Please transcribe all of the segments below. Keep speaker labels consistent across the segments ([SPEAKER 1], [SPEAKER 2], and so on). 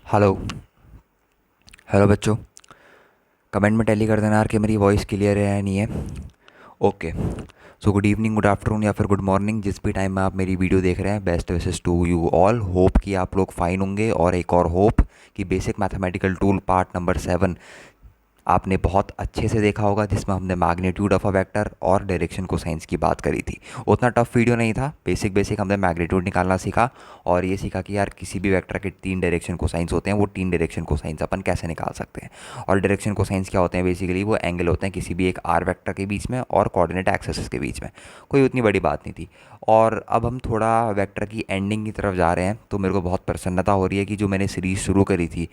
[SPEAKER 1] Hello. Hello बच्चों, comment में tele कर देना यार कि मेरी वॉइस क्लियर है या नहीं है। Okay. So good evening, good afternoon या फिर गुड मॉर्निंग, जिस भी टाइम में आप मेरी वीडियो देख रहे हैं, best wishes to you all. Hope कि आप लोग फाइन होंगे। और एक और होप कि basic mathematical tool part number 7 आपने बहुत अच्छे से देखा होगा, जिसमें हमने मैग्नीट्यूड ऑफ अ वेक्टर और डायरेक्शन कोसाइंस की बात करी थी। उतना टफ वीडियो नहीं था। बेसिक बेसिक हमने मैग्नीट्यूड निकालना सीखा और ये सीखा कि यार किसी भी वेक्टर के 3 डायरेक्शन कोसाइंस होते हैं, वो 3 डायरेक्शन कोसाइंस अपन कैसे निकाल सकते हैं। और डायरेक्शन कोसाइंस क्या होते हैं? बेसिकली वो एंगल होते हैं किसी भी एक आर वेक्टर के बीच में और कोऑर्डिनेट एक्सेस के बीच में। कोई उतनी बड़ी बात नहीं थी। और अब हम थोड़ा वेक्टर की एंडिंग की तरफ जा रहे हैं, तो मेरे को बहुत प्रसन्नता हो रही है कि जो मैंने सीरीज़ शुरू करी थी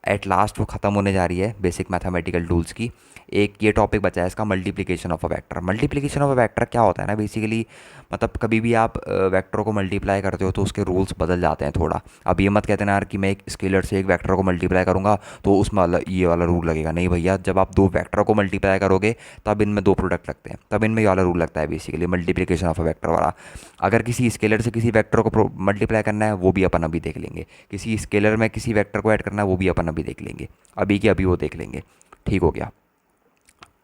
[SPEAKER 1] एट लास्ट वो ख़त्म होने जा रही है, बेसिक मैथमेटिकल टूल्स की। एक ये टॉपिक बचा है इसका, multiplication of a vector. Multiplication of a vector क्या होता है ना, बेसिकली मतलब कभी भी आप वेक्टर को मल्टीप्लाई करते हो तो उसके रूल्स बदल जाते हैं थोड़ा। अब ये मत कहते ना यार कि मैं एक स्केलर से एक वेक्टर को मल्टीप्लाई करूँगा तो उसमें ये वाला रूल लगेगा। नहीं भैया, जब आप दो वेक्टर को मल्टीप्लाई करोगे तब इनमें दो प्रोडक्ट लगते हैं, तब इनमें ये वाला रूल लगता है, basically multiplication of a vector वाला। अगर किसी स्केलर से किसी वेक्टर को मल्टीप्लाई करना है, वो भी अपन अभी देख लेंगे। किसी स्केलर में किसी वेक्टर को ऐड करना है, वो भी अपन अभी देख लेंगे। अभी की अभी वो देख लेंगे। ठीक हो गया।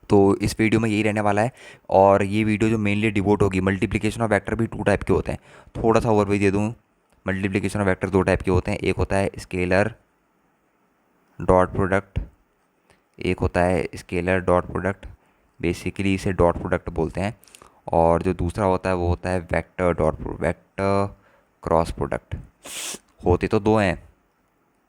[SPEAKER 1] तो इस वीडियो में यही रहने वाला है। और ये वीडियो जो मेनली डिवोट होगी, मल्टीप्लिकेशन ऑफ वेक्टर भी 2 टाइप के होते हैं। थोड़ा सा ओवरव्यू दे दूँ। मल्टीप्लिकेशन ऑफ वेक्टर 2 टाइप के होते हैं। एक होता है स्केलर डॉट प्रोडक्ट, एक होता है स्केलर डॉट प्रोडक्ट, बेसिकली इसे डॉट प्रोडक्ट बोलते हैं। और जो दूसरा होता है वो होता है वेक्टर क्रॉस प्रोडक्ट। होते तो दो हैं,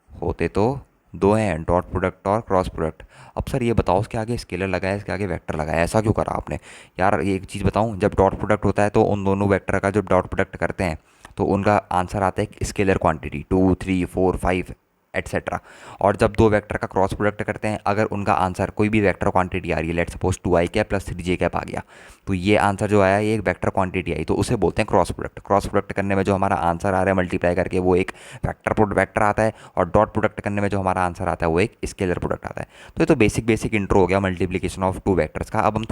[SPEAKER 1] होते तो दो हैं, डॉट प्रोडक्ट और क्रॉस प्रोडक्ट। अब सर ये बताओ, इसके आगे स्केलर लगाया, इसके आगे वेक्टर लगाया, ऐसा क्यों करा आपने? यार ये एक चीज़ बताऊं, जब डॉट प्रोडक्ट होता है तो उन दोनों वेक्टर का जब डॉट प्रोडक्ट करते हैं तो उनका आंसर आता है स्केलर क्वांटिटी 2 3 4 5 एट्सेट्रा। और जब दो वेक्टर का क्रॉस प्रोडक्ट करते हैं, अगर उनका आंसर कोई भी वेक्टर क्वांटिटी आ रही है, let suppose 2i cap plus 3j cap आ गया, तो ये आंसर जो आया ये एक वेक्टर क्वांटिटी आई, तो उसे बोलते हैं क्रॉस प्रोडक्ट। क्रॉस प्रोडक्ट करने में जो हमारा आंसर आ रहा है मल्टीप्लाई करके, वो एक वेक्टर आता है। और डॉट प्रोडक्ट करने में जो हमारा आंसर आता है वो एक स्केलर प्रोडक्ट आता है। तो ये तो बेसिक बेसिक इंट्रो हो गया मल्टीप्लिकेशन ऑफ टू वेक्टर्स का। अब हम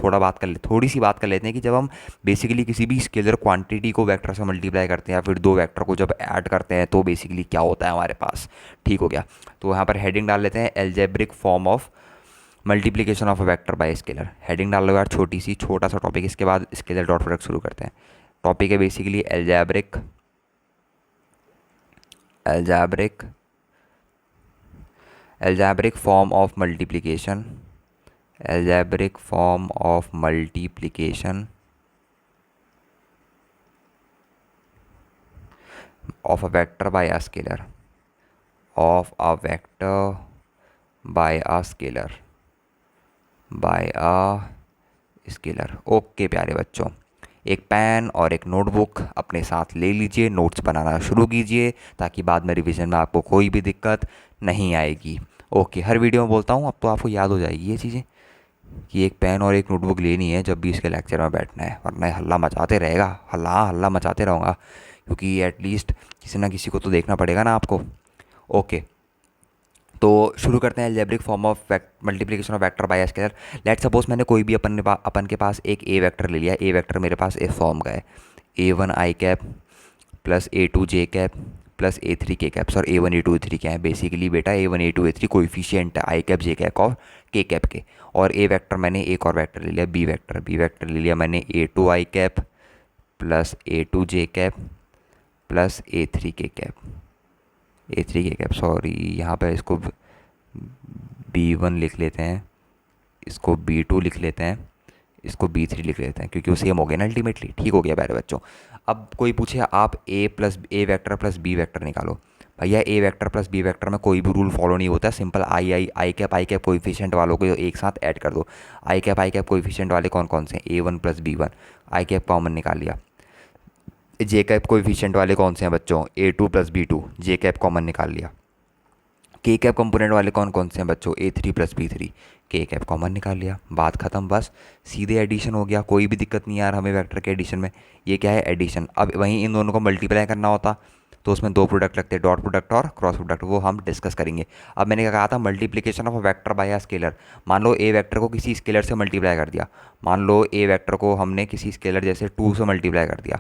[SPEAKER 1] थोड़ी सी बात कर लेते हैं कि जब हम बेसिकली किसी भी स्केलर क्वांटिटी को वेक्टर से मल्टीप्लाई करते हैं या फिर दो वेक्टर को जब ऐड करते हैं तो बेसिकली क्या होता है हमारे पास। ठीक हो गया। तो यहाँ पर हेडिंग डाल लेते हैं, algebraic form of multiplication of a vector bye scalar. Heading डाल लो यार, छोटा सा टॉपिक। इसके बाद स्केलर डॉट प्रोडक्ट शुरू करते हैं। टॉपिक है basically algebraic algebraic algebraic form of multiplication, algebraic form of multiplication of a vector by a scalar, of a vector by a scalar, by a scalar. Okay प्यारे बच्चों, एक pen और एक notebook अपने साथ ले लीजिए, नोट्स बनाना शुरू कीजिए, ताकि बाद में रिवीजन में आपको कोई भी दिक्कत नहीं आएगी। ओके, हर वीडियो में बोलता हूँ, अब तो आपको याद हो जाएगी ये चीज़ें कि एक पेन और एक नोटबुक लेनी है जब भी इसके लेक्चर में बैठना है, वरना ये हल्ला मचाते रहेगा। हल्ला हल्ला मचाते रहूँगा, क्योंकि एटलीस्ट किसी ना किसी को तो देखना पड़ेगा ना आपको। ओके, तो शुरू करते हैं algebraic form of multiplication of vector by scalar. Let suppose मैंने कोई भी अपन के पास एक ए वेक्टर ले लिया। ए वेक्टर मेरे पास इस फॉर्म का है, A1 i cap plus A2 j cap plus A3 k cap. और A1 A2 A3 क्या है? बेसिकली बेटा A1 A2 A3 कोएफिशिएंट है आई कैप जे कैप और के कैप के। और ए वेक्टर मैंने एक और वेक्टर ले लिया, बी वेक्टर ले लिया मैंने A2 i cap plus A2 j cap plus A3 k cap, A3 k cap. Sorry, यहाँ पे इसको B1 लिख लेते हैं, इसको B2 लिख लेते हैं, इसको B3 लिख लेते हैं, क्योंकि वो सेम हो गया ना अल्टीमेटली। ठीक हो गया प्यारे बच्चों। अब कोई पूछे आप ए वेक्टर प्लस बी वेक्टर निकालो। भैया ए वेक्टर प्लस बी वेक्टर में कोई भी रूल फॉलो नहीं होता। सिंपल आई कैप कोएफिशिएंट वालों को एक साथ ऐड कर दो। आई कैप कोएफिशिएंट वाले कौन कौन से हैं? A1 प्लस B1, आई कैप कॉमन निकाल लिया। जे कैप कोएफिशिएंट वाले कौन से हैं बच्चों? A2 प्लस B2, जे कैप कॉमन निकाल लिया। के कैप कंपोनेंट वाले कौन कौन से हैं बच्चों? A3 प्लस B3, के कैप कॉमन निकाल लिया, बात ख़त्म। बस सीधे एडिशन हो गया, कोई भी दिक्कत नहीं यार हमें वेक्टर के एडिशन में। ये क्या है? एडिशन। अब वहीं इन दोनों को मल्टीप्लाई करना होता तो उसमें दो प्रोडक्ट लगते, डॉट प्रोडक्ट और क्रॉस प्रोडक्ट, वो हम डिस्कस करेंगे। अब मैंने क्या कहा था? Multiplication of a vector by a scalar. मान लो ए वेक्टर को किसी स्केलर से मल्टीप्लाई कर दिया। मान लो ए वेक्टर को हमने किसी स्केलर जैसे 2 से मल्टीप्लाई कर दिया,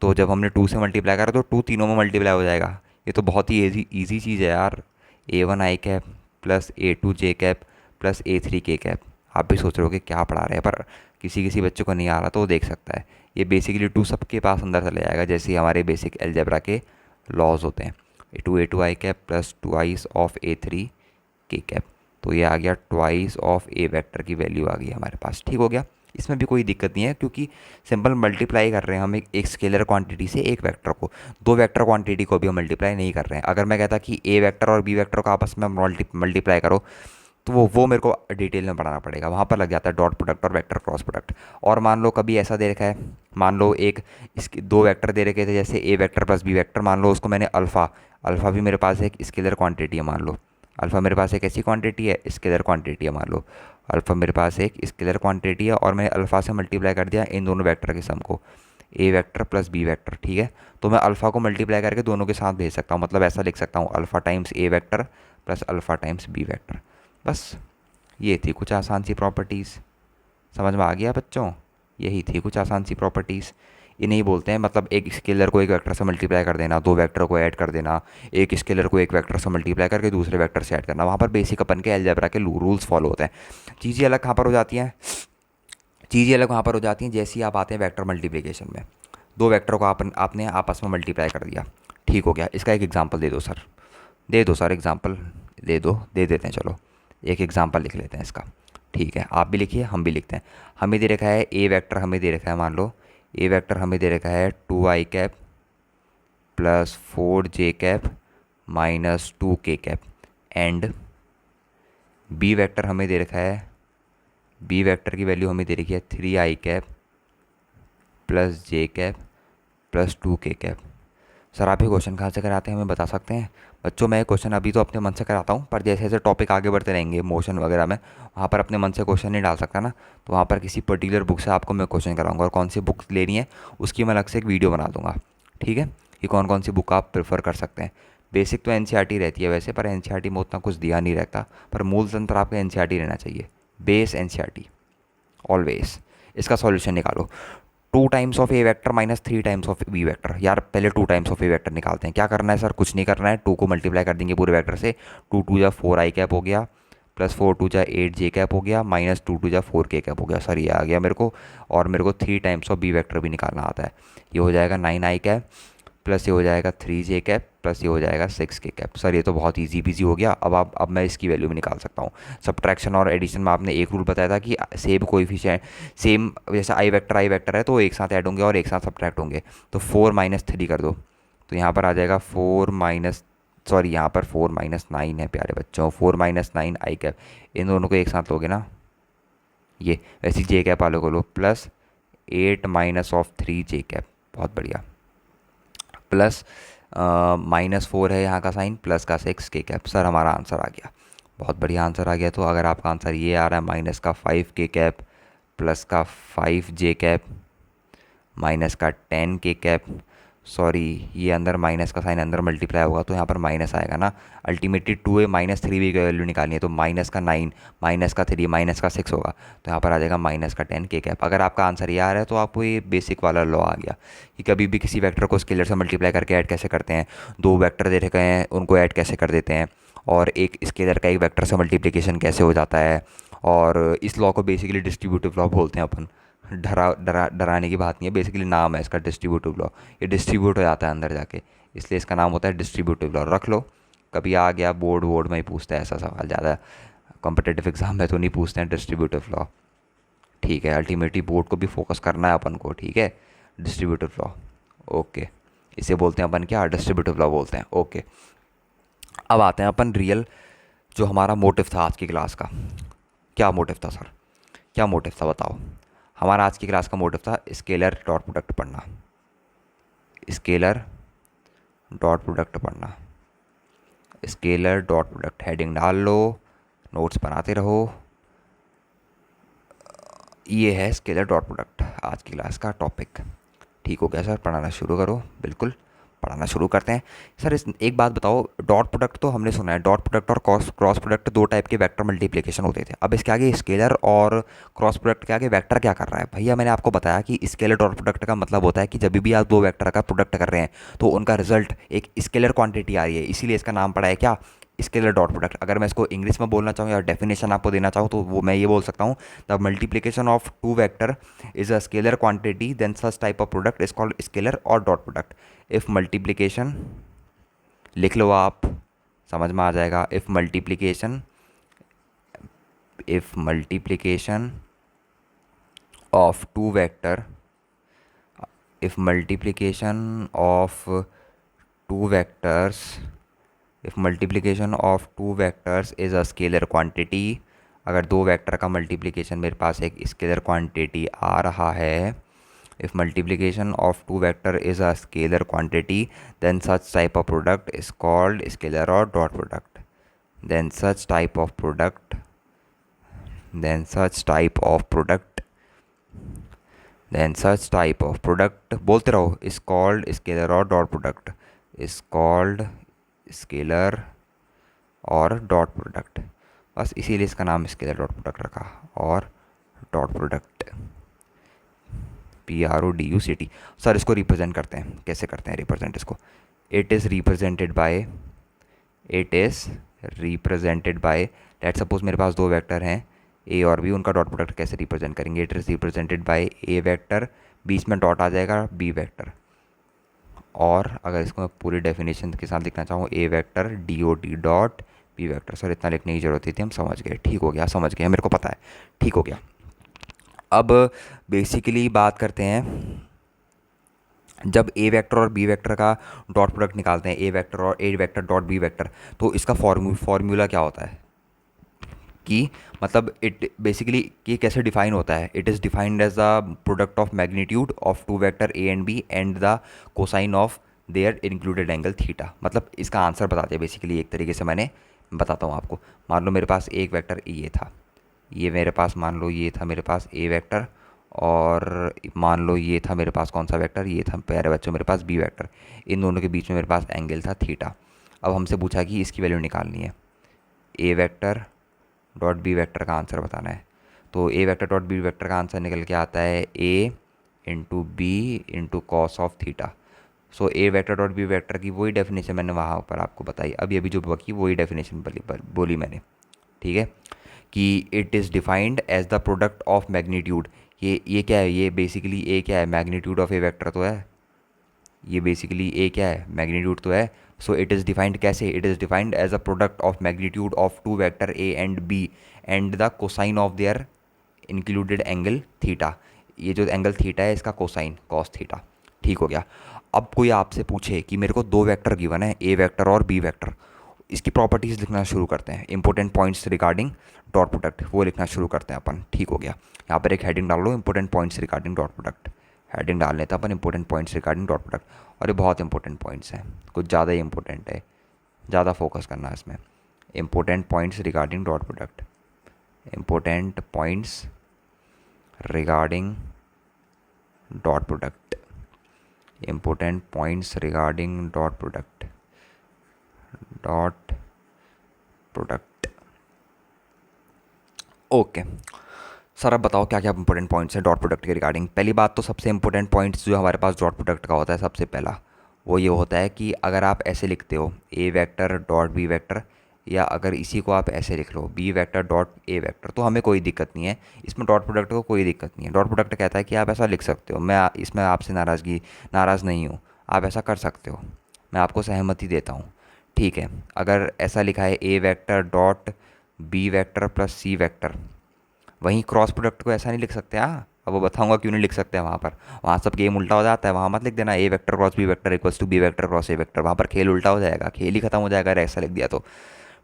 [SPEAKER 1] तो जब हमने 2 से मल्टीप्लाई करा तो 2 तीनों में मल्टीप्लाई हो जाएगा। ये तो बहुत ही ईजी चीज़ है यार। A1 आई कैप प्लस A2 जे कैप प्लस A3 के कैप। आप भी सोच रहे हो कि क्या पढ़ा रहे हैं, पर किसी किसी बच्चों को नहीं आ रहा तो वो देख सकता है। ये बेसिकली टू सबके पास अंदर चले जाएगा, जैसे ही हमारे बेसिक अलजेब्रा के लॉज होते हैं। A2 I cap plus twice of A3 के कैप। तो ये आ गया ट्वाइस ऑफ ए वेक्टर की वैल्यू आ गई हमारे पास। ठीक हो गया, इसमें भी कोई दिक्कत नहीं है क्योंकि सिंपल मल्टीप्लाई कर रहे हैं हम एक स्केलर क्वांटिटी से एक वेक्टर को। दो वेक्टर क्वांटिटी को भी हम मल्टीप्लाई नहीं कर रहे हैं। अगर मैं कहता कि ए वेक्टर और बी वेक्टर को आपस में मल्टीप्लाई करो तो वो मेरे को डिटेल में पढ़ाना पड़ेगा, वहाँ पर लग जाता है डॉट प्रोडक्ट और वेक्टर क्रॉस प्रोडक्ट। और मान लो कभी ऐसा दे रखा है, मान लो एक इसके दो वेक्टर दे रखे थे, जैसे ए वेक्टर प्लस बी वेक्टर, मान लो उसको मैंने अल्फ़ा, अल्फ़ा भी मेरे पास एक स्केलर क्वांटिटी है, मान लो अल्फ़ा मेरे पास एक ऐसी क्वांटिटी है, स्केलर क्वांटिटी है, मान लो अल्फ़ा मेरे पास एक स्केलर क्वांटिटी है और मैंने अल्फ़ा से मल्टीप्लाई कर दिया इन दोनों वेक्टर के सम को, ए वेक्टर प्लस बी वेक्टर। ठीक है, तो मैं अल्फ़ा को मल्टीप्लाई करके दोनों के साथ भेज सकता हूँ, मतलब ऐसा लिख सकता हूँ alpha times A vector plus alpha times B vector. बस ये थी कुछ आसान सी प्रॉपर्टीज़। समझ में आ गया बच्चों? यही थी कुछ आसान सी प्रॉपर्टीज़। इन्हें ही बोलते हैं, मतलब एक स्केलर को एक वेक्टर से मल्टीप्लाई कर देना, दो वेक्टर को ऐड कर देना, एक स्केलर को एक वेक्टर से मल्टीप्लाई करके दूसरे वेक्टर से ऐड करना। वहाँ पर बेसिक अपन के अलजेब्रा के रूल्स फॉलो होते हैं। चीज़ें अलग कहाँ पर हो जाती हैं, चीज़ें अलग वहाँ पर हो जाती हैं जैसे ही आप आते हैं वेक्टर मल्टीप्लिकेशन में। दो वेक्टर को आपने आपस में मल्टीप्लाई कर दिया। ठीक हो गया, इसका एक एग्जाम्पल दे दो सर, दे दो सर एग्जाम्पल, दे दो, दे देते हैं, चलो एक एग्जाम्पल लिख लेते हैं इसका। ठीक है, आप भी लिखिए हम भी लिखते हैं। हमें दे रखा है ए वेक्टर, हमें दे रखा है, मान लो ए वेक्टर हमें दे रखा है 2 आई कैप प्लस 4 जे कैप माइनस 2 के कैप, एंड बी वेक्टर हमें दे रखा है, बी वेक्टर की वैल्यू हमें दे रखी है 3 आई cap plus J cap plus 2 के कैप। सर आप ये क्वेश्चन कहाँ से कराते हैं, हमें बता सकते हैं? बच्चों मैं क्वेश्चन अभी तो अपने मन से कराता हूँ, पर जैसे जैसे टॉपिक आगे बढ़ते रहेंगे मोशन वगैरह में, वहाँ पर अपने मन से क्वेश्चन नहीं डाल सकता ना, तो वहाँ पर किसी पर्टिकुलर बुक से आपको मैं क्वेश्चन कराऊंगा, और कौन सी बुक लेनी है उसकी मैं अलग से एक वीडियो बना दूंगा। ठीक है, कि कौन कौन सी बुक आप प्रेफर कर सकते हैं। बेसिक तो NCERT रहती है वैसे, पर NCERT में उतना कुछ दिया नहीं रहता, पर मूल तंत्र आपका NCERT रहना चाहिए, बेस NCERT ऑलवेज। इसका सॉल्यूशन निकालो, 2 times of A vector minus 3 times of B vector. यार पहले 2 टाइम्स ऑफ ए वेक्टर निकालते हैं। क्या करना है सर, कुछ नहीं करना है, 2 को मल्टीप्लाई कर देंगे पूरे वेक्टर से, 2 2 4 आई कैप हो गया प्लस 4 2 8 जे कैप हो गया माइनस 2 2 4 के कैप हो गया। सर ये आ गया मेरे को, और मेरे को 3 टाइम्स ऑफ बी वेक्टर भी निकालना आता है। ये हो जाएगा 9 आई कैप प्लस ये हो जाएगा 3 जे कैप प्लस ये हो जाएगा 6 के कैप। सर ये तो बहुत इजी पीजी हो गया। अब मैं इसकी वैल्यू भी निकाल सकता हूँ। सब्ट्रैक्शन और एडिशन में आपने एक रूल बताया था कि सेम कोएफिशिएंट, सेम जैसे आई वेक्टर है तो एक साथ ऐड होंगे और एक साथ सब्ट्रैक्ट होंगे। तो 4 माइनस 3 कर दो, तो यहाँ पर आ जाएगा 4 माइनस, सॉरी यहाँ पर 4 माइनस 9 है प्यारे बच्चों, 4 माइनस 9 आई कैप। इन दोनों को एक साथ लोगे ना, ये वैसे जे कैप वालों को लो, plus 8 minus of 3 J cap, बहुत बढ़िया, प्लस -4 है यहाँ का साइन, प्लस का 6 के कैप। सर हमारा आंसर आ गया, बहुत बढ़िया आंसर आ गया। तो अगर आपका आंसर ये आ रहा है माइनस का 5 के कैप प्लस का 5 जे कैप माइनस का 10 के कैप, सॉरी ये अंदर माइनस का साइन अंदर मल्टीप्लाई होगा तो यहाँ पर माइनस आएगा ना, अल्टीमेटली 2 है, -3 भी वैल्यू निकालनी है, तो माइनस का 9 माइनस का 3 माइनस का 6 होगा, तो यहाँ पर आ जाएगा माइनस का 10 के कैप। अगर आपका आंसर ये आ रहा है तो आपको ये बेसिक वाला लॉ आ गया कि कभी भी किसी वेक्टर को स्केलर से मल्टीप्लाई करके ऐड कैसे करते हैं, दो वेक्टर दे रखे हैं उनको ऐड कैसे कर देते हैं, और एक स्केलर का एक वेक्टर से मल्टीप्लिकेशन कैसे हो जाता है। और इस लॉ को बेसिकली डिस्ट्रीब्यूटिव लॉ बोलते हैं अपन। डराने की बात नहीं है, बेसिकली नाम है इसका डिस्ट्रीब्यूटिव लॉ। ये डिस्ट्रीब्यूट हो जाता है अंदर जाके, इसलिए इसका नाम होता है डिस्ट्रीब्यूटिव लॉ। रख लो, कभी आ गया बोर्ड में ही पूछता है ऐसा सवाल, ज़्यादा कॉम्पिटेटिव एग्जाम में तो नहीं पूछते हैं डिस्ट्रीब्यूटिव लॉ। ठीक है, अल्टीमेटली बोर्ड को भी फोकस करना है अपन को। ठीक है, डिस्ट्रीब्यूटिव लॉ, ओके, इसे बोलते हैं अपन क्या, डिस्ट्रीब्यूटिव लॉ बोलते हैं। ओके, अब आते हैं अपन रियल, जो हमारा मोटिव था आज की क्लास का। क्या मोटिव था सर, क्या मोटिव था बताओ? हमारा आज की क्लास का मोटिव था स्केलर डॉट प्रोडक्ट पढ़ना, स्केलर डॉट प्रोडक्ट पढ़ना, स्केलर डॉट प्रोडक्ट। हेडिंग डाल लो, नोट्स बनाते रहो। ये है स्केलर डॉट प्रोडक्ट आज की क्लास का टॉपिक। ठीक हो गया सर, पढ़ाना शुरू करो। बिल्कुल पढ़ाना शुरू करते हैं। सर एक बात बताओ, डॉट प्रोडक्ट तो हमने सुना है, डॉट प्रोडक्ट और क्रॉस प्रोडक्ट दो टाइप के वेक्टर मल्टीप्लिकेशन होते थे। अब इसके आगे स्केलर और क्रॉस प्रोडक्ट के आगे वेक्टर क्या कर रहा है? भैया मैंने आपको बताया कि स्केलर डॉट प्रोडक्ट का मतलब होता है कि जब भी आप दो वेक्टर का प्रोडक्ट कर रहे हैं तो उनका रिजल्ट एक स्केलर क्वांटिटी आ रही है, इसीलिए इसका नाम पड़ा है क्या, स्केलर डॉट प्रोडक्ट। अगर मैं इसको इंग्लिश में बोलना चाहूँ या डेफिनेशन आपको देना चाहूँ तो वो मैं ये बोल सकता हूँ, the multiplication of two vector is a scalar quantity, then such type of product is called scalar और डॉट प्रोडक्ट। इफ मल्टीप्लिकेशन, लिख लो आप, समझ में आ जाएगा। If multiplication of two vector if multiplication of two vectors if multiplication of two vectors is a scalar quantity, अगर दो वेक्टर का मल्टीप्लिकेशन मेरे पास एक स्केलर क्वांटिटी आ रहा है, if multiplication of two vector is a scalar quantity, then such type of product is called scalar or dot product. then such type of product then such type of product then such type of product बोलते रहो is called scalar or dot product, is called scalar और dot product. बस इसीलिए इसका नाम scalar dot product रखा, और dot product PRODUCT। Sir इसको रिप्रेजेंट करते हैं, कैसे करते हैं रिप्रेजेंट इसको? It is represented by let suppose मेरे पास दो वेक्टर हैं ए और बी, उनका डॉट प्रोडक्ट कैसे रिप्रेजेंट करेंगे? It is represented by A vector, बीच में डॉट आ जाएगा बी वेक्टर। और अगर इसको मैं पूरी डेफिनेशन के साथ लिखना चाहूँ, A vector DOT dot B vector. Sir इतना लिखने की ज़रूरत थी, हम समझ गए, ठीक हो गया, समझ गए, मेरे को पता है, ठीक हो गया। अब बेसिकली बात करते हैं, जब ए वेक्टर और बी वेक्टर का डॉट प्रोडक्ट निकालते हैं, ए वेक्टर डॉट बी वेक्टर, तो इसका फॉर्मूला क्या होता है कि मतलब इट बेसिकली ये कैसे डिफाइन होता है? It is defined as the product of magnitude of two vector A and B and the cosine of their included angle theta. मतलब इसका आंसर बताते हैं बेसिकली, एक तरीके से मैंने बताता हूँ आपको। मान लो मेरे पास एक वेक्टर ये था, ये मेरे पास मान लो ये था मेरे पास ए वेक्टर, और मान लो ये था मेरे पास कौन सा वेक्टर, ये था प्यारे बच्चों मेरे पास बी वेक्टर। इन दोनों के बीच में मेरे पास एंगल था थीटा। अब हमसे पूछा कि इसकी वैल्यू निकालनी है, A vector dot B vector का आंसर बताना है। तो A vector dot B vector का आंसर निकल के आता है A into B into cos of theta. So A vector dot B vector की वही डेफिनेशन मैंने वहाँ पर आपको बताई, अभी अभी जो बकी वही डेफिनेशन बोली मैंने, ठीक है, कि it is defined as the product of magnitude. ये क्या है? ये बेसिकली ए क्या है? मैग्नीट्यूड ऑफ ए वेक्टर तो है, ये बेसिकली ए क्या है? मैग्नीट्यूड तो है। सो इट इज़ डिफाइंड कैसे? It is defined as a product of magnitude of two vector A and B and the cosine of their included angle theta. ये जो एंगल थीटा है इसका कोसाइन कॉस थीटा, ठीक हो गया। अब कोई आपसे पूछे कि मेरे को दो वेक्टर गिवन है, ए वेक्टर और बी वेक्टर, इसकी प्रॉपर्टीज़ लिखना शुरू करते हैं, important points regarding dot product, वो लिखना शुरू करते हैं अपन, ठीक हो गया। यहाँ पर एक हेडिंग डाल लो, important points regarding dot product, heading डाल लेते हैं अपन, important points regarding dot product. और ये बहुत इंपॉर्टेंट पॉइंट्स हैं, कुछ ज़्यादा ही इंपॉर्टेंट है, ज़्यादा फोकस करना है इसमें। Important points regarding dot product, important points regarding dot product, important points regarding dot product, dot product. Okay sir, अब बताओ क्या क्या इंपॉर्टेंट पॉइंट्स हैं डॉट प्रोडक्ट के रिगार्डिंग। पहली बात तो सबसे इंपॉर्टेंट पॉइंट्स जो हमारे पास डॉट प्रोडक्ट का होता है, सबसे पहला वो ये होता है कि अगर आप ऐसे लिखते हो A vector dot B vector, या अगर इसी को आप ऐसे लिख लो B vector dot A vector, तो हमें कोई दिक्कत नहीं है इसमें, डॉट प्रोडक्ट को कोई दिक्कत नहीं है। डॉट प्रोडक्ट कहता है कि आप ऐसा लिख सकते हो, मैं इसमें आपसे नाराज़ नहीं हूँ, आप ऐसा कर सकते हो, मैं आपको सहमति देता हूँ, ठीक है। अगर ऐसा लिखा है A vector dot B vector plus C vector, वहीं क्रॉस प्रोडक्ट को ऐसा नहीं लिख सकते। हाँ, अब वो बताऊंगा क्यों नहीं लिख सकते हैं वहाँ पर, वहाँ सब गेम उल्टा हो जाता है, वहाँ मत लिख देना A vector cross B vector equals to B vector cross A vector, वहाँ पर खेल उल्टा हो जाएगा, खेल ही खत्म हो जाएगा अगर ऐसा लिख दिया तो,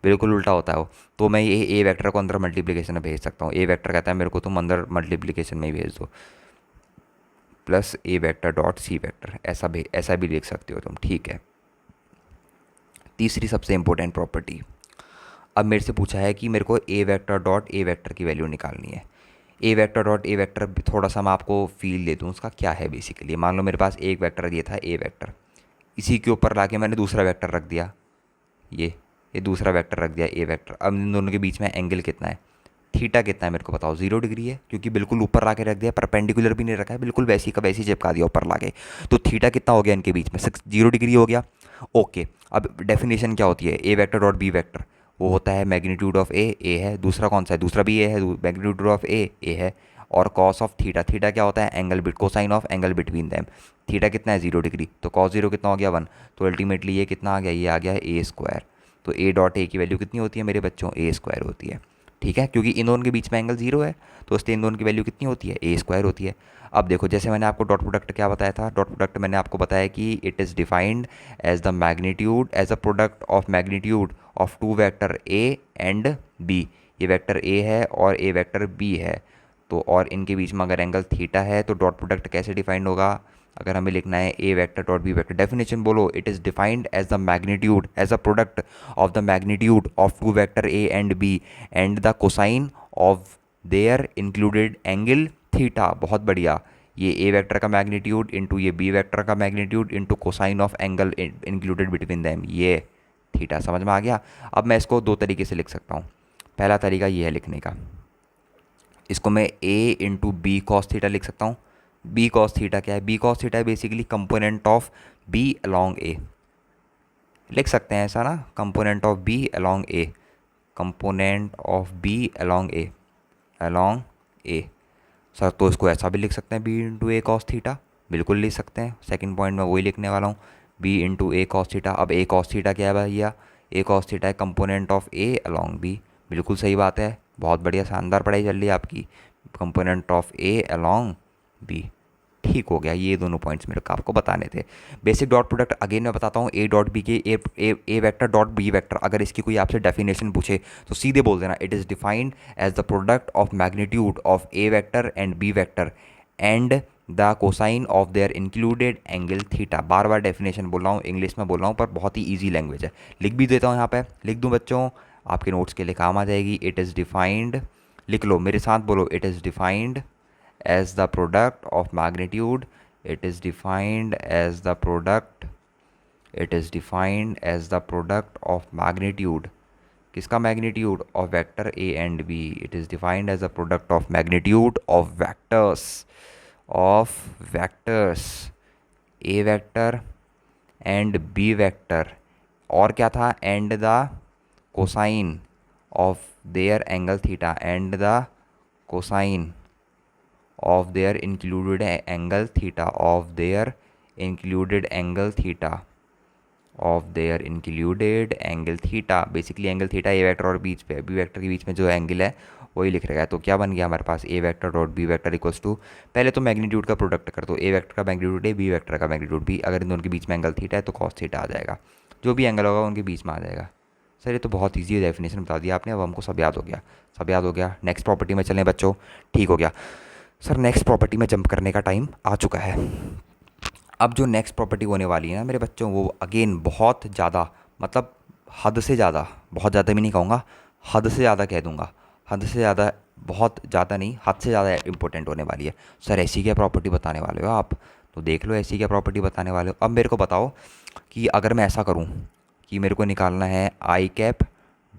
[SPEAKER 1] बिल्कुल उल्टा होता है वो। तो मैं ये ए वेक्टर को अंदर मल्टीप्लिकेशन में भेज सकता हूँ, ए वेक्टर कहता है मेरे को तुम अंदर मल्टीप्लिकेशन में ही भेज दो, प्लस ए वेक्टर डॉट सी वेक्टर, ऐसा भी लिख सकते हो तुम, ठीक है। तीसरी सबसे इंपॉर्टेंट प्रॉपर्टी, अब मेरे से पूछा है कि मेरे को ए वेक्टर डॉट ए वेक्टर की वैल्यू निकालनी है। A vector dot A vector थोड़ा सा मैं आपको फील दे दूँ उसका क्या है बेसिकली। मान लो मेरे पास एक वेक्टर ये था ए वेक्टर, इसी के ऊपर लाके मैंने दूसरा वेक्टर रख दिया, ये दूसरा वेक्टर रख दिया ए वेक्टर। अब इन दोनों के बीच में एंगल कितना है? थीटा कितना है मेरे को बताओ? 0 डिग्री है, क्योंकि बिल्कुल ऊपर ला के रख दिया, परपेंडिकुलर भी नहीं रखा है, बिल्कुल वैसी का वैसी चिपका दिया ऊपर ला के। तो थीटा कितना हो गया इनके बीच में? 0 डिग्री हो गया। ओके, अब डेफिनेशन क्या होती है, A vector dot B vector, वो होता है मैग्नीट्यूड ऑफ ए है, दूसरा कौन सा है, दूसरा भी ए है, मैग्नीट्यूड ऑफ ए है, और कॉस ऑफ थीटा, थीटा क्या होता है, angle bit cosine of angle between them, theta कितना है 0 डिग्री, तो कॉस 0 कितना हो गया 1, तो अल्टीमेटली ये कितना आ गया, ये आ गया है ए स्क्वायर। तो ए डॉट ए की वैल्यू कितनी होती है मेरे बच्चों, ए स्क्वायर होती है। ठीक है, क्योंकि इन दोनों के बीच में एंगल 0 है, तो इसलिए इन दोनों की वैल्यू कितनी होती है, ए स्क्वायर होती है। अब देखो, जैसे मैंने आपको डॉट प्रोडक्ट क्या बताया था, डॉट प्रोडक्ट मैंने आपको बताया कि it is defined as the magnitude, as a product of magnitude of two vector A and B. ये वेक्टर ए है और ए वेक्टर बी है, तो और इनके बीच में अगर एंगल थीटा है तो डॉट प्रोडक्ट कैसे डिफाइंड होगा, अगर हमें लिखना है A vector dot B vector, definition बोलो, it is defined as the magnitude, as a product of the magnitude of two vector A and B and the cosine of their included angle theta. बहुत बढ़िया, ये A vector का magnitude into ये B vector का magnitude into cosine of angle included between them, ये theta. समझ में आ गया। अब मैं इसको दो तरीके से लिख सकता हूँ। पहला तरीका ये है लिखने का, इसको मैं A into B cos theta लिख सकता हूँ। बी कॉस थीटा क्या है, बी कॉस थीटा है basically component of B along A, लिख सकते हैं ऐसा ना, component of B along A, component of B along A, along A. Sir तो इसको ऐसा भी लिख सकते हैं, B into A cos theta, बिल्कुल लिख सकते हैं, सेकंड पॉइंट में वही लिखने वाला हूँ, B into A cos theta. अब ए कॉस थीटा क्या है भैया, ए कॉस थीटा है component of A along B, बिल्कुल सही बात है, बहुत बढ़िया, शानदार पढ़ाई चल रही है आपकी, component of A along B. ठीक हो गया, ये दोनों पॉइंट्स मेरे को आपको बताने थे। बेसिक डॉट प्रोडक्ट अगेन मैं बताता हूँ, ए डॉट बी के ए वेक्टर डॉट बी वेक्टर, अगर इसकी कोई आपसे डेफिनेशन पूछे तो सीधे बोल देना, it is defined as the product of magnitude of A vector and B vector and the cosine of their included angle theta. बार बार डेफिनेशन बोल रहा हूँ, इंग्लिश में बोल रहा हूँ, पर बहुत ही ईजी लैंग्वेज है, लिख भी देता हूँ यहाँ पे, लिख दूँ बच्चों, आपके नोट्स के लिए काम आ जाएगी। इट इज़ डिफाइंड, लिख लो मेरे साथ, बोलो, it is defined as the product of magnitude, it is defined as the product, it is defined as the product of magnitude, किसका magnitude of vector a and b, it is defined as the product of magnitude of vectors a vector and b vector, और क्या था, and the cosine of their angle theta, and the cosine of their included angle theta, of their included angle theta, of their included angle theta, basically angle theta A vector और बीच पे B vector के बीच में जो angle है वही लिख रखा है। तो क्या बन गया हमारे पास, A vector dot B vector equals to, पहले तो मैग्नीट्यूड का प्रोडक्ट कर दो, ए वेक्टर का मैग्नीट्यूड ए, बी वेक्टर का मैग्नीट्यूड बी, अगर इन दोनों के बीच में एंगल थीटा है तो कॉस थीटा आ जाएगा, जो भी एंगल होगा उनके बीच में आ जाएगा। सर ये तो बहुत ईजी डेफिनेशन बता दिया आपने, अब हमको सब याद हो गया, सब याद हो गया। नेक्स्ट प्रॉपर्टी में चलें बच्चों, ठीक हो गया। सर नेक्स्ट प्रॉपर्टी में जंप करने का टाइम आ चुका है। अब जो नेक्स्ट प्रॉपर्टी होने वाली है ना मेरे बच्चों, वो अगेन बहुत ज़्यादा, मतलब हद से ज़्यादा, बहुत ज़्यादा भी नहीं कहूँगा, हद से ज़्यादा कह दूँगा, हद से ज़्यादा, बहुत ज़्यादा नहीं, हद से ज़्यादा इंपॉर्टेंट होने वाली है। सर ऐसी क्या प्रॉपर्टी बताने वाले हो आप, तो देख लो ऐसी क्या प्रॉपर्टी बताने वाले हो। अब मेरे को बताओ कि अगर मैं ऐसा करूँ कि मेरे को निकालना है I cap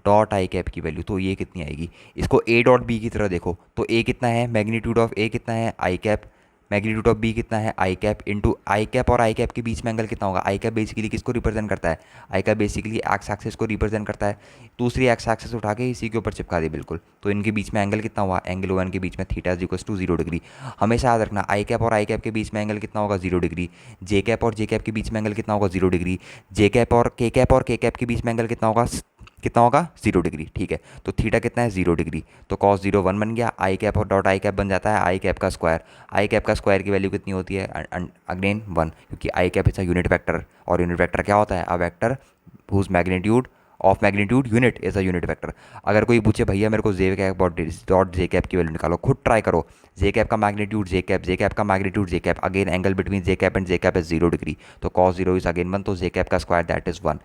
[SPEAKER 1] dot I cap की वैल्यू, तो ये कितनी आएगी, इसको ए डॉट बी की तरह देखो, तो ए कितना है, मैग्नीट्यूड ऑफ ए कितना है, I cap, magnitude of B कितना है, I cap, into I cap और आई कैप के बीच में एंगल कितना होगा, आई कैप बेसिकली किसको रिप्रेजेंट करता है, I cap basically x axis को रिप्रेजेंट करता है, दूसरी एक्स एक्सिस उठा के इसी के ऊपर चिपका दी बिल्कुल, तो इनके बीच में एंगल कितना हुआ, एंगल हुआ इनके बीच में theta is equals to 0 degree. हमेशा याद रखना, आई कैप और आई कैप के बीच में एंगल कितना होगा, 0 डिग्री, जे कैप और जे कैप के बीच में एंगल कितना होगा, 0 डिग्री, जे कैप और के कैप के बीच में एंगल कितना होगा, 0 डिग्री। ठीक है, तो थीटा कितना है, 0 डिग्री, तो कॉस 0 1 बन गया, आई कैप और डॉट आई कैप बन जाता है आई कैप का स्क्वायर, आई कैप का स्क्वायर की वैल्यू कितनी होती है, अगेन 1, क्योंकि I cap is a unit vector, और यूनिट वेक्टर क्या होता है, a vector whose magnitude of magnitude unit is a unit vector. अगर कोई पूछे भैया मेरे को जे कैप और डॉट जे कैप की वैल्यू निकालो, खुद ट्राई करो, जे कैप का मैग्नीट्यूड जे कैप का magnitude J cap, again angle between J cap and J cap is 0 degree, तो कॉस 0 इज अगेन 1, तो जे कैप का स्क्वायर दैट इज 1।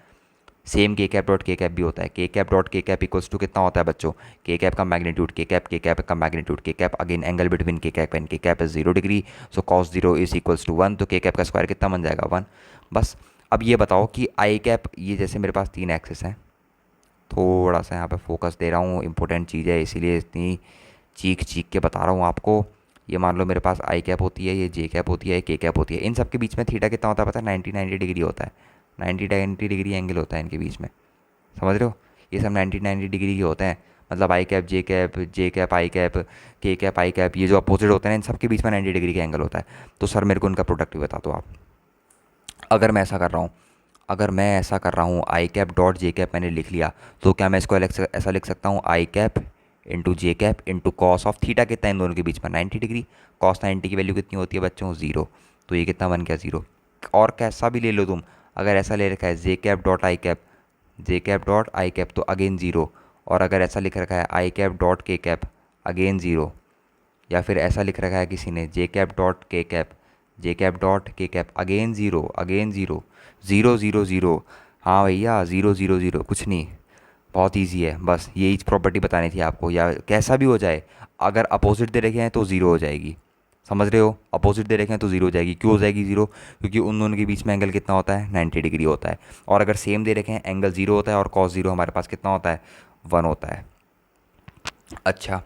[SPEAKER 1] सेम के कैप डॉट के कैप भी होता है, के कैप डॉट के कैप इक्वल्स टू कितना होता है बच्चों, के कैप का मैग्नीट्यूड के कैप का magnitude K cap, again angle between K cap and K cap is 0 degree, so cos 0 is equals to 1, तो के कैप का स्क्वायर कितना बन जाएगा, 1। बस अब ये बताओ कि आई कैप, ये जैसे मेरे पास 3 एक्सिस हैं, थोड़ा सा यहाँ पे फोकस दे रहा हूँ, इंपॉर्टेंट चीज़ है इसीलिए इतनी चीख चीख के बता रहा हूँ आपको। ये मान लो मेरे पास आई कैप होती है, ये जे कैप होती है, के कैप होती है, इन सब के बीच में थीटा कितना होता है पता है, 90 डिग्री होता है, 90 डिग्री एंगल होता है इनके बीच में, समझ रहे हो। ये सब 90 डिग्री के होते हैं, मतलब आई कैप जे कैप आई कैप के कैप आई कैप, ये जो अपोजिट होते हैं इन सब के बीच में 90 डिग्री का एंगल होता है। तो सर मेरे को उनका प्रोडक्ट भी बता दो आप। अगर मैं ऐसा कर रहा हूँ, I cap dot J cap मैंने लिख लिया, तो क्या मैं इसको ऐसा लिख सकता हूँ, I cap into J cap into cos of theta कितना है इन दोनों के बीच में, 90 डिग्री। कॉस 90 की वैल्यू कितनी होती है बच्चों, 0। तो ये कितना बन गया, 0। और कैसा भी ले लो तुम, अगर ऐसा ले रखा है जे कैप डॉट आई कैप तो अगेन 0। और अगर ऐसा लिख रखा है आई कैप डॉट के कैप अगेन 0, या फिर ऐसा लिख रखा है किसी ने जे कैप डॉट के कैप अगेन 0 0 0 0। हाँ भैया 0 0 0, कुछ नहीं, बहुत इजी है, बस यही प्रॉपर्टी बतानी थी आपको। या कैसा भी हो जाए, अगर अपोजिट दे रखे हैं तो 0 हो जाएगी, समझ रहे हो। अपोजिट दे रखे हैं तो 0 हो जाएगी। क्यों हो जाएगी 0, क्योंकि उन दोनों के बीच में एंगल कितना होता है, 90 डिग्री होता है। और अगर सेम दे रखे हैं एंगल 0 होता है और कॉस 0 हमारे पास कितना होता है, 1 होता है। अच्छा,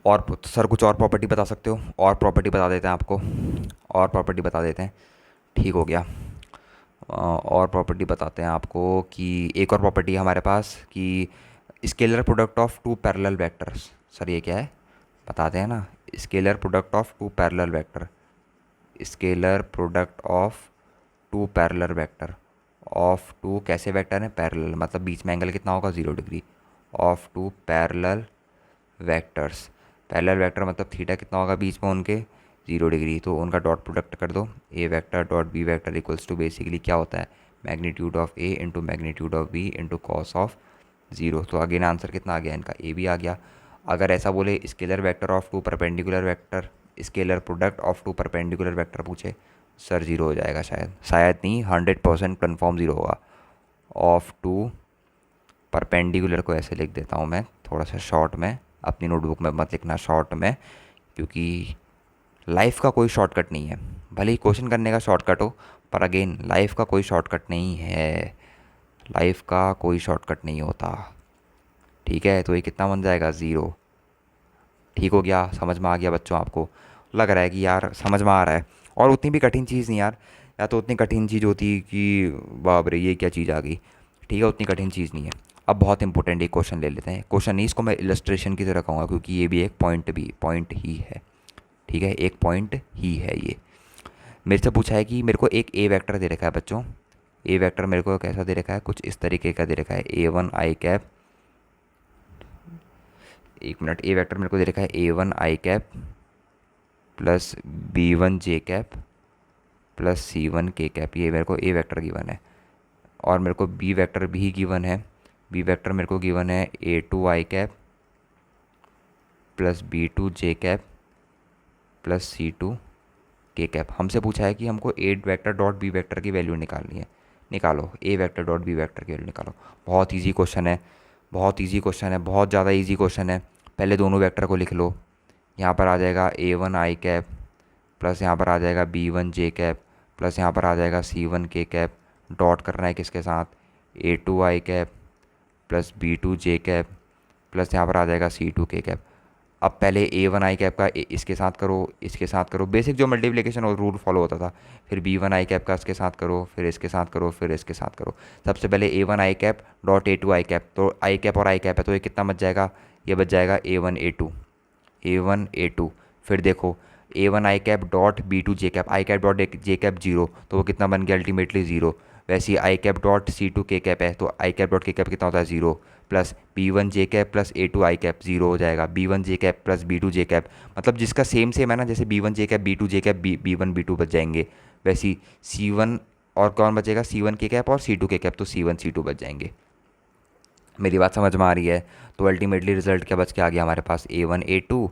[SPEAKER 1] और सर कुछ और प्रॉपर्टी बता सकते हो, और प्रॉपर्टी बता देते हैं आपको, और प्रॉपर्टी बता देते हैं, ठीक हो गया। और प्रॉपर्टी बताते हैं आपको कि एक और प्रॉपर्टी है हमारे पास कि scalar product of two parallel vectors. Sir ये क्या है बताते हैं ना, scalar product of two parallel vector, scalar product of two parallel vector, of two कैसे वेक्टर हैं, पैरेलल, मतलब बीच में एंगल कितना होगा, 0 degree, of two parallel vectors. Parallel vector मतलब थीटा कितना होगा बीच में उनके, 0 डिग्री। तो उनका डॉट प्रोडक्ट कर दो, A vector dot B vector equals to basically क्या होता है, magnitude of A into magnitude of B into cos of 0। तो अगेन आंसर कितना आ गया इनका, ए भी आ गया। अगर ऐसा बोले scalar vector of two perpendicular vector, scalar product of two perpendicular vector पूछे, सर 0 हो जाएगा, शायद नहीं, 100% कन्फर्म 0 होगा। ऑफ टू परपेंडिकुलर को ऐसे लिख देता हूँ मैं थोड़ा सा शॉर्ट में, अपनी नोटबुक में मत लिखना शॉर्ट में, क्योंकि लाइफ का कोई शॉर्टकट नहीं है। भले ही क्वेश्चन करने का शॉर्टकट हो, पर अगेन लाइफ का कोई शॉर्टकट नहीं है, लाइफ का कोई शॉर्टकट नहीं होता, ठीक है। तो ये कितना बन जाएगा, 0। ठीक हो गया, समझ में आ गया बच्चों, आपको लग रहा है कि यार समझ में आ रहा है। और उतनी भी कठिन चीज़ नहीं यार, या तो उतनी कठिन चीज़ होती कि बाप रे ये क्या चीज़ आ गई, ठीक है, उतनी कठिन चीज़ नहीं है। अब बहुत इंपॉर्टेंट एक क्वेश्चन ले लेते हैं, क्वेश्चन नहीं, इसको मैं इलस्ट्रेशन की तरह कहूँगा, क्योंकि ये भी एक पॉइंट ही है, ठीक है, एक पॉइंट ही है ये। मेरे से पूछा है कि मेरे को एक ए वेक्टर दे रखा है बच्चों, ए वेक्टर मेरे को कैसा दे रखा है, कुछ इस तरीके का दे रखा है, A1 आई कैप, एक मिनट, ए वेक्टर मेरे को दे रखा है A1 आई कैप प्लस B1 जे कैप प्लस C1 के कैप, ये मेरे को ए वेक्टर गिवन है। और मेरे को बी वेक्टर भी गिवन है, बी वेक्टर मेरे को गिवन है A2 आई कैप प्लस B2 जे कैप प्लस C2 के कैप। हमसे पूछा है कि हमको ए वेक्टर डॉट बी वेक्टर की वैल्यू निकालनी है, निकालो, A vector dot B vector की वैल्यू निकालो। बहुत इजी क्वेश्चन है, बहुत इजी क्वेश्चन है, बहुत ज़्यादा इजी क्वेश्चन है। पहले दोनों वेक्टर को लिख लो, यहाँ पर आ जाएगा A1 आई कैप प्लस यहाँ पर आ जाएगा B1 जे कैप प्लस यहाँ पर आ जाएगा C1 के कैप, डॉट करना है किसके साथ, A2 आई कैप प्लस B2 जे कैप प्लस यहाँ पर आ जाएगा C2 के कैप। अब पहले A1 आई कैप का इसके साथ करो, इसके साथ करो, बेसिक जो मल्टीप्लिकेशन और रूल फॉलो होता था। फिर B1 आई कैप का इसके साथ करो, फिर इसके साथ करो, फिर इसके साथ करो। सबसे पहले A1 आई कैप डॉट A2 आई कैप, तो आई कैप और आई कैप है तो ये कितना बच जाएगा, ये बच जाएगा A1 A2। फिर देखो A1 आई कैप डॉट B2 जे कैप, आई कैप डॉट जे कैप 0, तो वो कितना बन गया अल्टीमेटली 0। वैसे ही आई कैप डॉट C2 के कैप है, तो आई कैप डॉट के कैप कितना होता है 0, प्लस B1 जे कैप प्लस A2 आई कैप 0 हो जाएगा, B1 जे कैप प्लस B2 जे कैप, मतलब जिसका सेम सेम है ना, जैसे B1 जे कैप B2 जे कैप B1 B2 बच जाएंगे, वैसे ही C1 और कौन बचेगा, C1 के कैप और C2 के कैप, तो C1 C2 बच जाएंगे। मेरी बात समझ में आ रही है। तो अल्टीमेटली रिजल्ट क्या बच के आ गया हमारे पास, A1 A2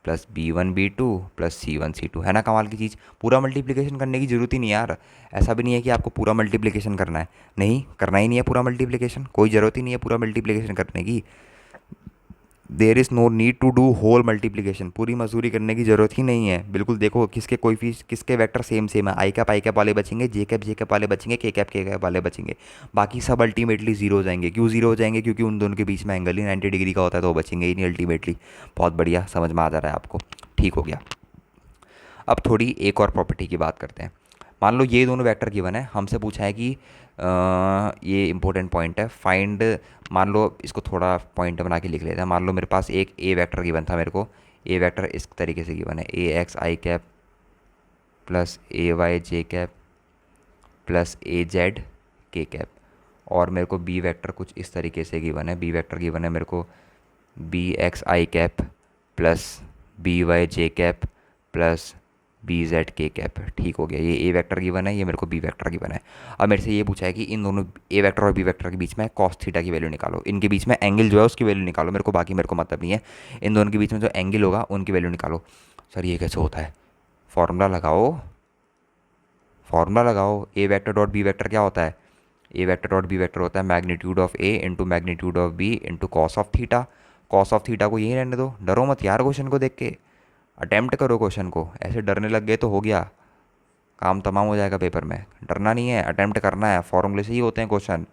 [SPEAKER 1] plus B1 B2 plus C1 C2, है ना कमाल की चीज़। पूरा मल्टीप्लिकेशन करने की ज़रूरत ही नहीं यार, ऐसा भी नहीं है कि आपको पूरा मल्टीप्लिकेशन करना है, नहीं करना ही नहीं है पूरा मल्टीप्लिकेशन, कोई ज़रूरत ही नहीं है पूरा मल्टीप्लिकेशन करने की। There is no need to do whole multiplication, पूरी मजदूरी करने की ज़रूरत ही नहीं है बिल्कुल। देखो किसके कोई फीस, किसके वेक्टर सेम सेम है, आई कैप वाले बचेंगे, जे कैप वाले बचेंगे, के कैप वाले बचेंगे, बाकी सब अल्टीमेटली 0 हो जाएंगे। क्यों 0 हो जाएंगे, क्योंकि उन दोनों के बीच में एंगल ही 90 डिग्री का होता है, तो वो बचेंगे ही नहीं अल्टीमेटली। बहुत बढ़िया, समझ में आ जा रहा है आपको, ठीक हो गया। अब थोड़ी एक और प्रॉपर्टी की बात करते हैं। मान लो ये दोनों वेक्टर गिवन है, हमसे पूछा है कि ये इंपॉर्टेंट पॉइंट है, फाइंड। मान लो इसको थोड़ा पॉइंट बना के लिख लेते हैं। मान लो मेरे पास एक ए वेक्टर गिवन था, मेरे को ए वेक्टर इस तरीके से गिवन है, ए एक्स आई कैप प्लस ए वाई जे कैप प्लस ए जेड के कैप। और मेरे को बी वेक्टर कुछ इस तरीके से गिवन है, बी वेक्टर गिवन है मेरे को बी एक्स आई कैप प्लस बी वाई जे कैप प्लस बी जेड के कैप। ठीक हो गया, ये ए वेक्टर गिवन है, ये मेरे को बी वेक्टर गिवन है। अब मेरे से ये पूछा है कि इन दोनों ए वेक्टर और बी वेक्टर के बीच में कॉस थीटा की वैल्यू निकालो, इनके बीच में एंगल जो है उसकी वैल्यू निकालो, मेरे को बाकी मेरे को मतलब नहीं है, इन दोनों के बीच में जो एंगल होगा उनकी वैल्यू निकालो। सर ये कैसे होता है? फॉर्मूला लगाओ, फॉर्मूला लगाओ। A vector dot B vector क्या होता है? A vector dot B vector होता है magnitude of A into magnitude of B into cos of theta. Cos of theta को यहीं रहने दो, डरो मत यार क्वेश्चन को देख के, अटेम्प्ट करो क्वेश्चन को। ऐसे डरने लग गए तो हो गया, काम तमाम हो जाएगा पेपर में। डरना नहीं है, अटेम्प्ट करना है, फॉर्मूले से ही होते हैं क्वेश्चन,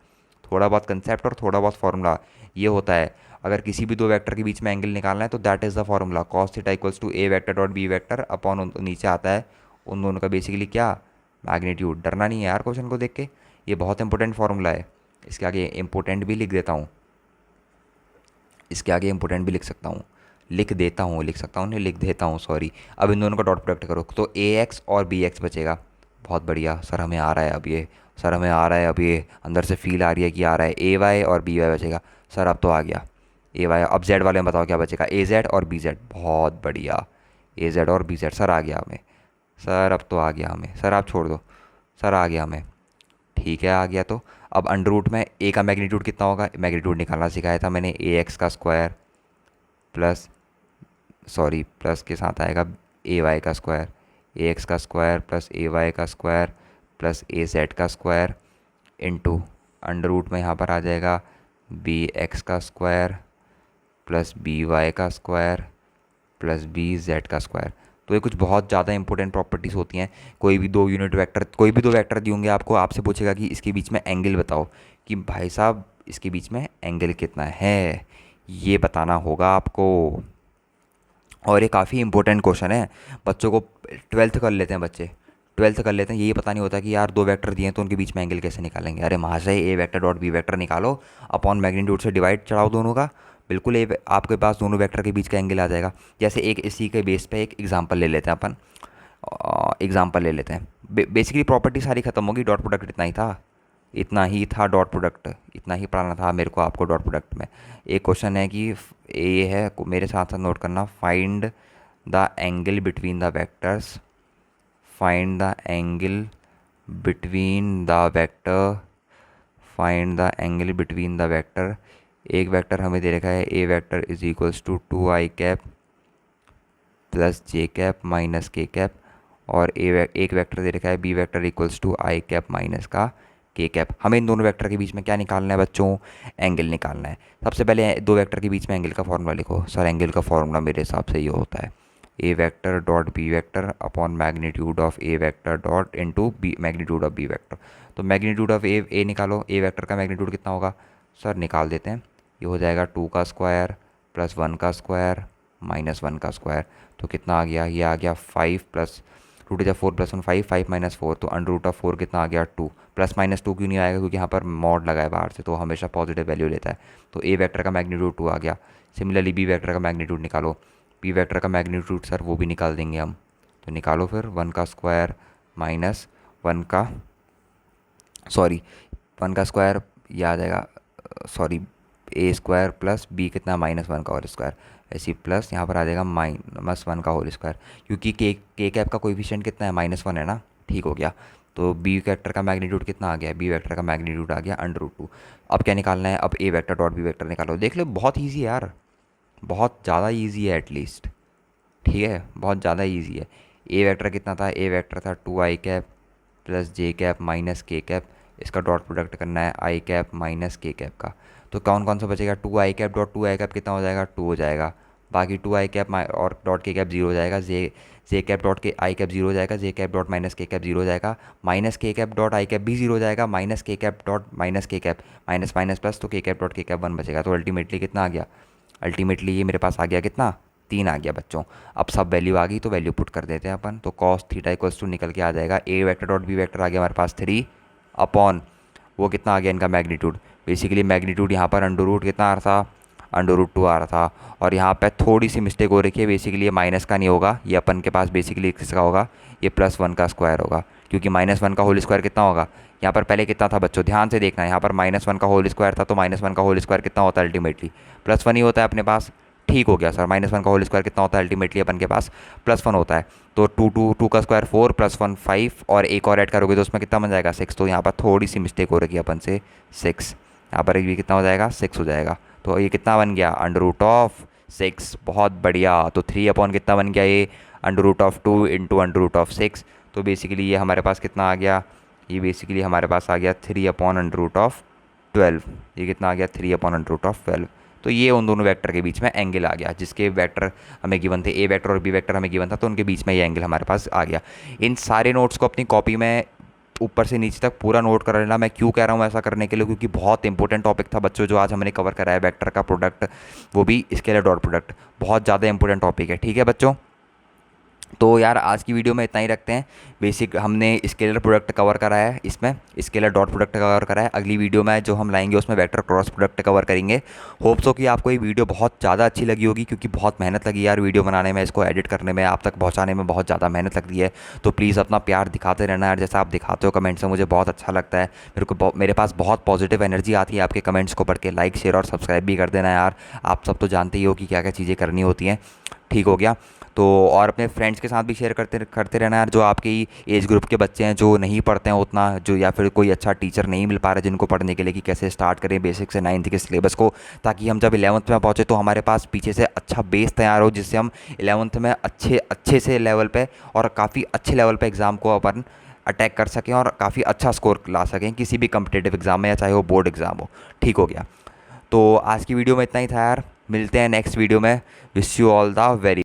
[SPEAKER 1] थोड़ा बहुत कंसेप्ट और थोड़ा बहुत फॉर्मूला, ये होता है। अगर किसी भी दो वेक्टर के बीच में एंगल निकालना है तो that is the formula, cos theta equals to A vector dot B vector upon नीचे आता है उन दोनों का बेसिकली क्या, मैग्नीट्यूड। डरना नहीं है यार क्वेश्चन को देख के, ये बहुत इंपॉर्टेंट फार्मूला है। इसके आगे इंपॉर्टेंट भी लिख देता हूँ, इसके आगे इंपॉर्टेंट भी लिख सकता हूँ, लिख देता हूँ, लिख सकता हूँ नहीं लिख देता हूँ, सॉरी। अब इन दोनों का डॉट प्रोडक्ट करो तो ए एक्स और बी एक्स बचेगा। बहुत बढ़िया सर, हमें आ रहा है अब ये, सर हमें आ रहा है अब ये, अंदर से फील आ रही है कि आ रहा है। ए वाई और बी वाई बचेगा। सर अब तो आ गया ए वाई। अब जेड वाले में बताओ क्या बचेगा, ए जेड और बी जेड। बहुत बढ़िया, ए जेड और बी जेड। सर आ गया हमें, सर अब तो आ गया हमें, सर आप छोड़ दो, सर आ गया हमें। ठीक है आ गया। तो अब अंडर रूट में ए का मैग्नीट्यूड कितना होगा, मैग्नीट्यूड निकालना सिखाया था मैंने, ए एक्स का स्क्वायर प्लस, सॉरी प्लस के साथ आएगा ए वाई का स्क्वायर, ए एक्स का स्क्वायर प्लस ए वाई का स्क्वायर प्लस ए जेड का स्क्वायर इंटू अंडर रूट में यहाँ पर आ जाएगा बी एक्स का स्क्वायर प्लस बी वाई का स्क्वायर प्लस बी जेड का स्क्वायर। तो ये कुछ बहुत ज़्यादा इंपॉर्टेंट प्रॉपर्टीज़ होती हैं। कोई भी दो यूनिट वेक्टर, कोई भी दो वेक्टर दिए आपको, आपसे पूछेगा कि इसके बीच में एंगल बताओ, कि भाई साहब इसके बीच में एंगल कितना है, ये बताना होगा आपको। और ये काफ़ी इंपॉर्टेंट क्वेश्चन है, बच्चों को ट्वेल्थ कर लेते हैं बच्चे, ट्वेल्थ कर लेते हैं, यही पता नहीं होता कि यार दो वेक्टर दिए हैं तो उनके बीच में एंगल कैसे निकालेंगे। अरे महाशय ए वेक्टर डॉट बी वेक्टर निकालो, अपॉन मैग्नीट्यूड से डिवाइड चढ़ाओ दोनों का, बिल्कुल ए आपके पास दोनों वेक्टर के बीच का एंगल आ जाएगा। जैसे एक इसी के बेस पे एक एग्जांपल ले लेते हैं अपन, एग्जांपल ले लेते हैं। बेसिकली प्रॉपर्टी सारी खत्म होगी, डॉट प्रोडक्ट इतना ही था, इतना ही था डॉट प्रोडक्ट, इतना ही पढ़ाना था मेरे को आपको डॉट प्रोडक्ट में। एक क्वेश्चन है कि ये है, मेरे साथ साथ नोट करना, find the angle between the vectors, find the angle between the vector, find the angle between the vector. एक वेक्टर हमें दे रखा है A vector is equals to 2i cap plus J cap minus K cap, और एक vector दे रखा है B vector equals to I cap minus का के कैप। हमें इन दोनों वेक्टर के बीच में क्या निकालना है बच्चों, एंगल निकालना है। सबसे पहले दो वेक्टर के बीच में एंगल का फॉर्मूला लिखो। सर एंगल का फॉर्मूला मेरे हिसाब से ये होता है, A vector dot B vector upon magnitude of A vector dot into B magnitude of B vector. तो मैग्नीट्यूड ऑफ ए निकालो, ए वेक्टर का मैग्नीट्यूड कितना होगा, सर निकाल देते हैं। ये हो जाएगा 2 का स्क्वायर प्लस 1 का स्क्वायर माइनस 1 का स्क्वायर। तो कितना आ गया, ये आ गया 5 प्लस 2 टू 4 प्लस 1 5, 5 माइनस 4, तो अंडर रूट ऑफ 4 कितना आ गया 2। प्लस माइनस 2 क्यों नहीं आएगा, क्योंकि यहाँ पर मॉड लगा है बाहर से, तो हमेशा पॉजिटिव वैल्यू लेता है। तो ए वेक्टर का मैग्नीट्यूड 2 आ गया। सिमिलरली बी वेक्टर का मैग्नीट्यूड निकालो, बी वेक्टर का मैग्नीट्यूड सर वो भी निकाल देंगे हम, तो निकालो फिर 1 का स्क्वायर माइनस 1 का, सॉरी 1 का स्क्वायर ये आ जाएगा, सॉरी ए स्क्वायर प्लस बी कितना माइनस 1 का होल स्क्वायर, ऐसी प्लस यहाँ पर आ जाएगा माइनस 1 का होल स्क्वायर, क्योंकि के कैप का कोएफिशिएंट कितना है -1 है ना। ठीक हो गया। तो बी वेक्टर का मैग्नीट्यूड कितना आ गया, बी वेक्टर का मैग्नीट्यूड आ गया √2। अब क्या निकालना है, अब ए वेक्टर डॉट बी वेक्टर निकालो। देख लो बहुत ईजी है यार, बहुत ज़्यादा ईजी है एटलीस्ट, ठीक है बहुत ज़्यादा ईजी है। ए वेक्टर कितना था, ए वेक्टर था 2i cap plus J cap minus K cap, इसका डॉट प्रोडक्ट करना है I cap minus K cap का। तो कौन कौन सा बचेगा, 2i cap dot 2i cap कितना हो जाएगा 2 हो जाएगा, बाकी 2i कैप और डॉट के कैप 0 हो जाएगा, जे कैप डॉट के आई कैप 0 हो जाएगा, जे cap dot minus K cap 0 हो जाएगा, minus K cap dot I cap भी 0 हो जाएगा, minus K cap dot minus K cap minus plus, तो के कैप डॉट के कैप 1 बचेगा। तो अल्टीमेटली कितना आ गया, अल्टीमेटली ये मेरे पास आ गया कितना 3 आ गया बच्चों। अब सब वैल्यू आ गई तो वैल्यू पुट कर देते हैं अपन। तो कॉस थीटा इक्वल्स टू निकल के आ जाएगा ए वेक्टर डॉट बी वेक्टर आ गया हमारे पास 3 अपॉन वो कितना आ गया इनका मैग्नीट्यूड। बेसिकली मैग्नीट्यूड यहाँ पर अंडर रूट कितना आ रहा था, अंडर रूट 2 आ रहा था। और यहाँ पे थोड़ी सी मिस्टेक हो रखी है, बेसिकली ये माइनस का नहीं होगा, ये अपन के पास बेसिकली किसका होगा, ये +1 का स्क्वायर होगा। क्योंकि -1 का होल स्क्वायर कितना होगा, यहाँ पर पहले कितना था बच्चों, ध्यान से देखना, यहाँ पर -1 का होल स्क्वायर था, तो -1 का होल स्क्वायर कितना होता है अल्टीमेटली +1 ही होता है अपने पास। ठीक हो गया सर, -1 का होल स्क्वायर कितना होता है अल्टीमेटली अपन के पास +1 होता है। तो 2 का स्क्वायर 4 +1 5 और एक और ऐड करोगे तो उसमें कितना बन जाएगा 6। तो यहाँ पर थोड़ी सी मिस्टेक हो रही है अपन से 6, यहाँ पर ये कितना हो जाएगा 6 हो जाएगा। तो ये कितना बन गया √6। बहुत बढ़िया। तो 3 अपॉन कितना बन गया ये √2 इंटू √6। तो बेसिकली ये हमारे पास कितना आ गया, ये बेसिकली हमारे पास आ गया 3 अपॉन √12। ये कितना आ गया 3 अपॉन √12। तो ये उन दोनों वेक्टर के बीच में एंगल आ गया, जिसके वेक्टर हमें गिवन थे, ए वेक्टर और बी वेक्टर हमें गिवन था, तो उनके बीच में ये एंगल हमारे पास आ गया। इन सारे नोट्स को अपनी कॉपी में ऊपर से नीचे तक पूरा नोट कर लेना। मैं क्यों कह रहा हूँ ऐसा करने के लिए, क्योंकि बहुत इंपॉर्टेंट टॉपिक था बच्चों जो आज हमने कवर करा है, वेक्टर का प्रोडक्ट, वो भी स्केलर डॉट प्रोडक्ट, बहुत ज़्यादा इंपॉर्टेंट टॉपिक है। ठीक है बच्चों, तो यार आज की वीडियो में इतना ही रखते हैं। बेसिक हमने स्केलर प्रोडक्ट कवर करा है, इसमें स्केलर डॉट प्रोडक्ट कवर करा है। अगली वीडियो में जो हम लाएंगे उसमें वेक्टर क्रॉस प्रोडक्ट कवर करेंगे। होप्स हो कि आपको ये वीडियो बहुत ज़्यादा अच्छी लगी होगी, क्योंकि बहुत मेहनत लगी यार वीडियो बनाने में, इसको एडिट करने में, आप तक पहुँचाने में बहुत ज़्यादा मेहनत लगती है। तो प्लीज़ अपना प्यार दिखाते रहना यार, जैसा आप दिखाते हो कमेंट से मुझे बहुत अच्छा लगता है। मेरे पास बहुत पॉजिटिव एनर्जी आती है आपके कमेंट्स को पढ़ के। लाइक शेयर और सब्सक्राइब भी कर देना यार, आप सब तो जानते ही हो कि क्या क्या चीज़ें करनी होती हैं। ठीक हो गया, तो और अपने फ्रेंड्स के साथ भी शेयर करते रहना यार, जो आपकी एज ग्रुप के बच्चे हैं जो नहीं पढ़ते हैं उतना, जो या फिर कोई अच्छा टीचर नहीं मिल पा रहा है जिनको पढ़ने के लिए कि कैसे स्टार्ट करें बेसिक से 9th के सिलेबस को, ताकि हम जब 11th में पहुँचे तो हमारे पास पीछे से अच्छा बेस तैयार हो, जिससे हम 11th में अच्छे से लेवल पे और काफ़ी अच्छे लेवल पे एग्ज़ाम को अपन अटैक कर सकें और काफ़ी अच्छा स्कोर ला सकें किसी भी कम्पिटेटिव एग्ज़ाम में, या चाहे वो बोर्ड एग्ज़ाम हो। ठीक हो गया, तो आज की वीडियो में इतना ही था यार, मिलते हैं नेक्स्ट वीडियो में। Wish you all the very